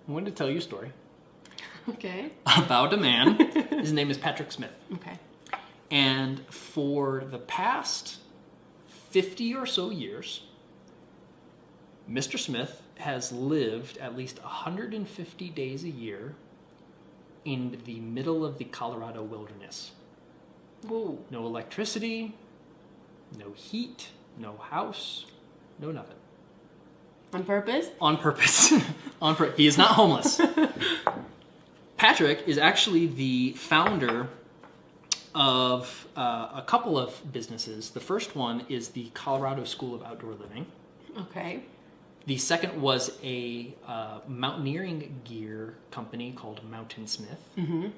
I'm going to tell you a story. Okay. About a man. His name is Patrick Smith. Okay. And for the past 50 or so years, Mr. Smith has lived at least 150 days a year in the middle of the Colorado wilderness. Whoa. No electricity, no heat, no house, no nothing. On purpose? On purpose. He is not homeless. Patrick is actually the founder of a couple of businesses. The first one is the Colorado School of Outdoor Living. Okay. The second was a mountaineering gear company called Mountain Smith. Mm-hmm.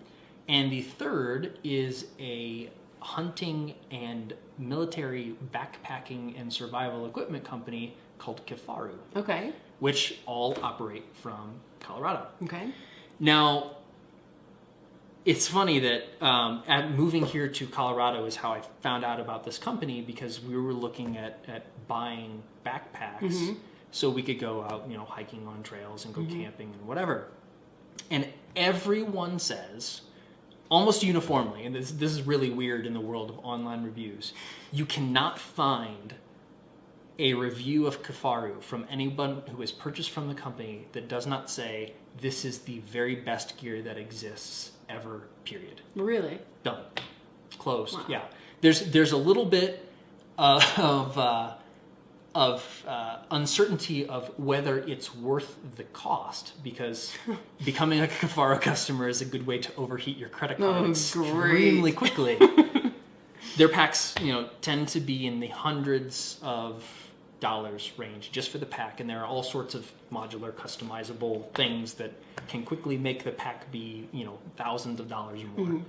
And the third is a hunting and military backpacking and survival equipment company called Kifaru. Okay. Which all operate from Colorado. Okay. Now, it's funny that moving here to Colorado is how I found out about this company, because we were looking at buying backpacks mm-hmm. so we could go out, hiking on trails and go mm-hmm. camping and whatever. And everyone says, almost uniformly, and this is really weird in the world of online reviews, you cannot find a review of Kifaru from anyone who has purchased from the company that does not say, this is the very best gear that exists ever, period. Really? Done. Closed. Wow. Yeah. There's a little bit of uncertainty of whether it's worth the cost, because becoming a Kifaru customer is a good way to overheat your credit card extremely quickly. Their packs, tend to be in the hundreds of dollars range just for the pack, and there are all sorts of modular customizable things that can quickly make the pack be thousands of dollars or more. Mm-hmm.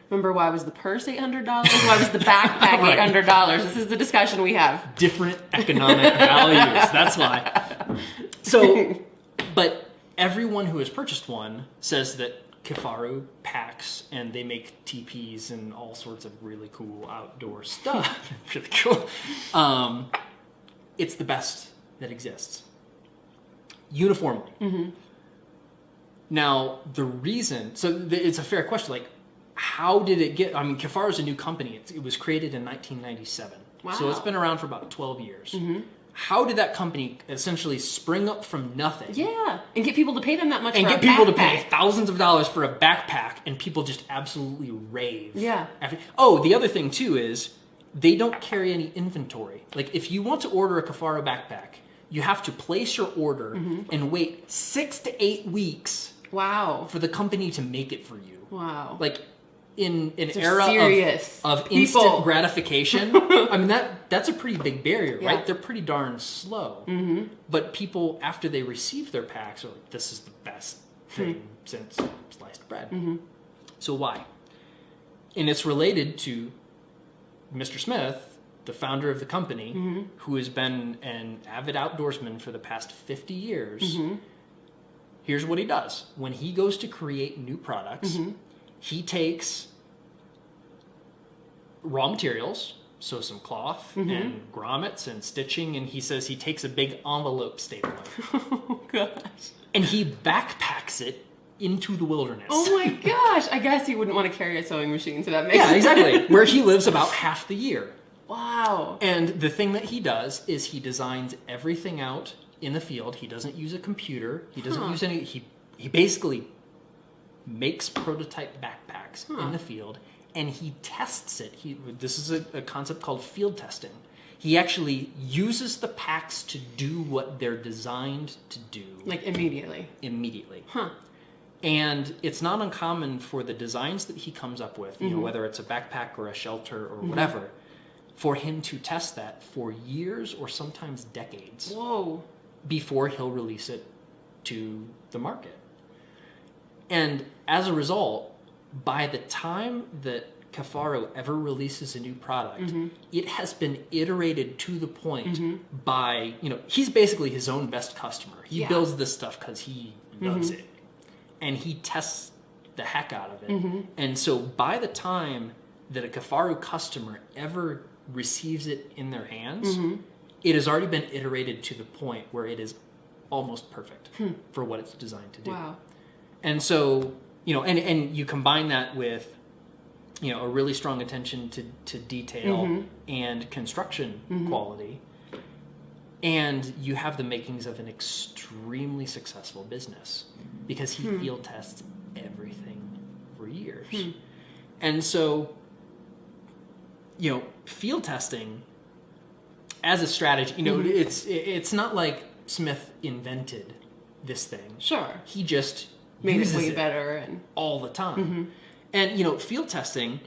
Remember, why was the purse $800? Why was the backpack Right. $800? This is the discussion we have. Different economic values, that's why. So, but everyone who has purchased one says that Kifaru packs, and they make teepees and all sorts of really cool outdoor stuff. Really cool. It's the best that exists. Uniformly. Mm-hmm. Now, the reason... So it's a fair question. Like, how did it get... Kifaru is a new company. It was created in 1997. Wow. So it's been around for about 12 years. Mm-hmm. How did that company essentially spring up from nothing? Yeah, and get people to pay them that much And for get a people to backpack. pay thousands of dollars for a backpack, and people just absolutely rave. Yeah. The other thing, too, is they don't carry any inventory. Like, if you want to order a Kifaru backpack, you have to place your order mm-hmm. and wait 6 to 8 weeks Wow. for the company to make it for you. Wow. Like, in an They're era serious of people. instant gratification, that's a pretty big barrier, right? Yeah. They're pretty darn slow. Mm-hmm. But people, after they receive their packs, are like, this is the best thing since sliced bread. Mm-hmm. So why? And it's related to Mr. Smith, the founder of the company, mm-hmm. who has been an avid outdoorsman for the past 50 years. Mm-hmm. Here's what he does. When he goes to create new products, mm-hmm. he takes raw materials, so some cloth mm-hmm. and grommets and stitching, and he says he takes a big envelope stapler Oh, gosh. and he backpacks it into the wilderness. Oh, my gosh. I guess you wouldn't want to carry a sewing machine, so that makes Yeah, sense. exactly. Where he lives about half the year. Wow. And the thing that he does is he designs everything out in the field. He doesn't use a computer. He doesn't use any... He basically makes prototype backpacks in the field, and he tests it. This is a concept called field testing. He actually uses the packs to do what they're designed to do. Like immediately. Immediately. Huh. And it's not uncommon for the designs that he comes up with, mm-hmm. whether it's a backpack or a shelter or mm-hmm. whatever, for him to test that for years or sometimes decades Whoa. before he'll release it to the market. And as a result, by the time that Kifaru ever releases a new product, mm-hmm. it has been iterated to the point mm-hmm. by, he's basically his own best customer. He Yeah. builds this stuff because he loves mm-hmm. it. And he tests the heck out of it. Mm-hmm. And so by the time that a Kifaru customer ever receives it in their hands, mm-hmm. it has already been iterated to the point where it is almost perfect for what it's designed to do. Wow. And so, and you combine that with, a really strong attention to detail and construction quality, and you have the makings of an extremely successful business because he field tests everything for years. And so, field testing as a strategy, it's not like Smith invented this thing. Sure. He just made uses it way it better and all the time. And field testing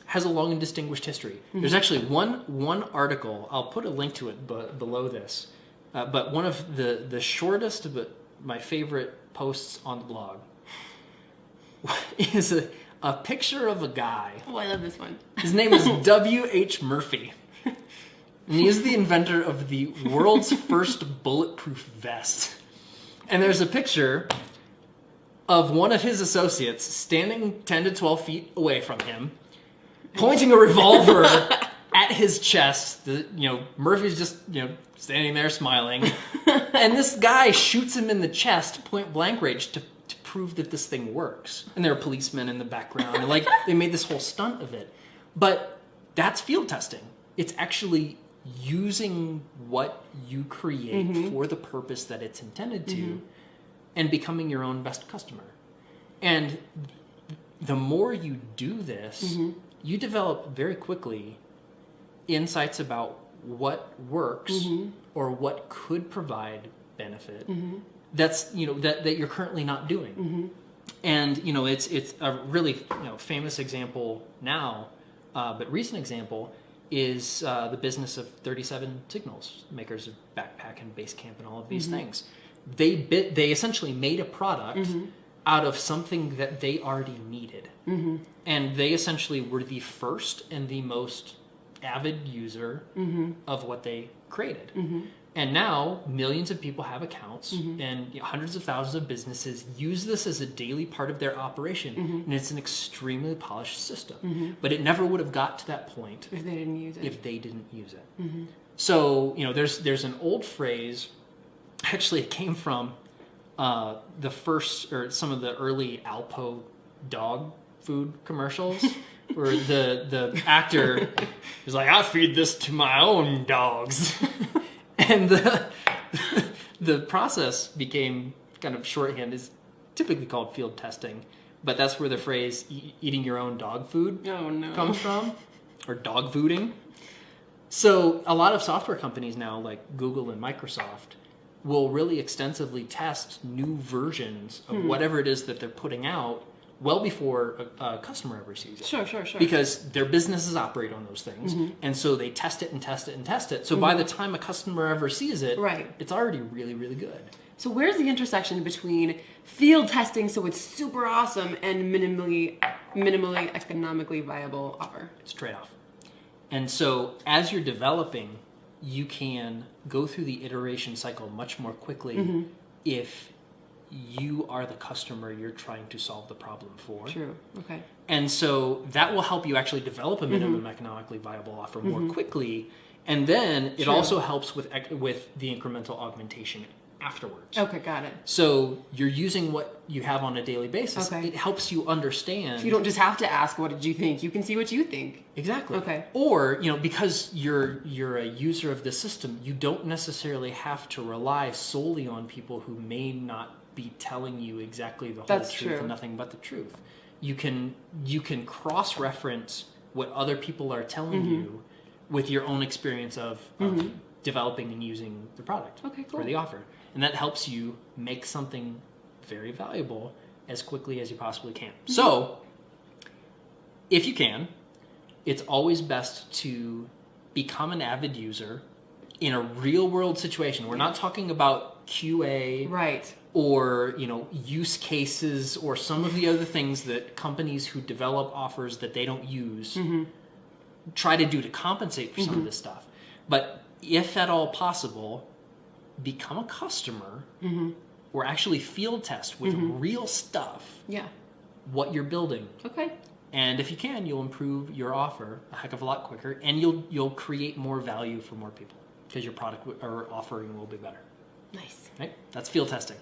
has a long and distinguished history. There's actually one article, I'll put a link to it below this, but one of the shortest but my favorite posts on the blog is a picture of a guy. Oh, I love this one. His name is W.H. Murphy. And he is the inventor of the world's first bulletproof vest. And there's a picture of one of his associates standing 10 to 12 feet away from him, pointing a revolver at his chest. Murphy's just, standing there smiling. And this guy shoots him in the chest, point blank range, to prove that this thing works. And there are policemen in the background. And they made this whole stunt of it. But that's field testing. It's actually using what you create for the purpose that it's intended to and becoming your own best customer. And the more you do this, you develop very quickly insights about what works or what could provide benefit that's that you're currently not doing. And it's a really famous example now, but recent example is the business of 37 Signals, makers of backpack and base camp and all of these things. They essentially made a product out of something that they already needed. And they essentially were the first and the most avid user of what they created. And now millions of people have accounts and hundreds of thousands of businesses use this as a daily part of their operation. And it's an extremely polished system. But it never would have got to that point if they didn't use it. So, there's an old phrase, actually it came from the first, or some of the early Alpo dog food commercials, where the actor is like, I feed this to my own dogs. And the process became kind of shorthand, is typically called field testing, but that's where the phrase eating your own dog food comes from, or dog fooding. So a lot of software companies now, like Google and Microsoft, will really extensively test new versions of whatever it is that they're putting out well before a customer ever sees it. Sure. Because their businesses operate on those things. And so they test it and test it and test it. So by the time a customer ever sees it, it's already really, really good. So where's the intersection between field testing, so it's super awesome, and minimally economically viable offer? It's a trade-off. And so as you're developing, you can go through the iteration cycle much more quickly if you are the customer you're trying to solve the problem for. True. Okay. And so that will help you actually develop a minimum economically viable offer more quickly. And then it also helps with the incremental augmentation afterwards. Okay, got it. So you're using what you have on a daily basis. Okay. It helps you understand. You don't just have to ask, what did you think? You can see what you think. Exactly. Okay. Or, because you're a user of the system, you don't necessarily have to rely solely on people who may not be telling you exactly the whole truth and nothing but the truth. You can cross-reference what other people are telling you with your own experience of developing and using the product or the offer. And that helps you make something very valuable as quickly as you possibly can. So, if you can, it's always best to become an avid user in a real-world situation. We're not talking about QA or use cases or some of the other things that companies who develop offers that they don't use try to do to compensate for some of this stuff. But if at all possible, become a customer or actually field test with real stuff what you're building. Okay. And if you can, you'll improve your offer a heck of a lot quicker, and you'll create more value for more people because your product or offering will be better. Nice. Right? That's field testing.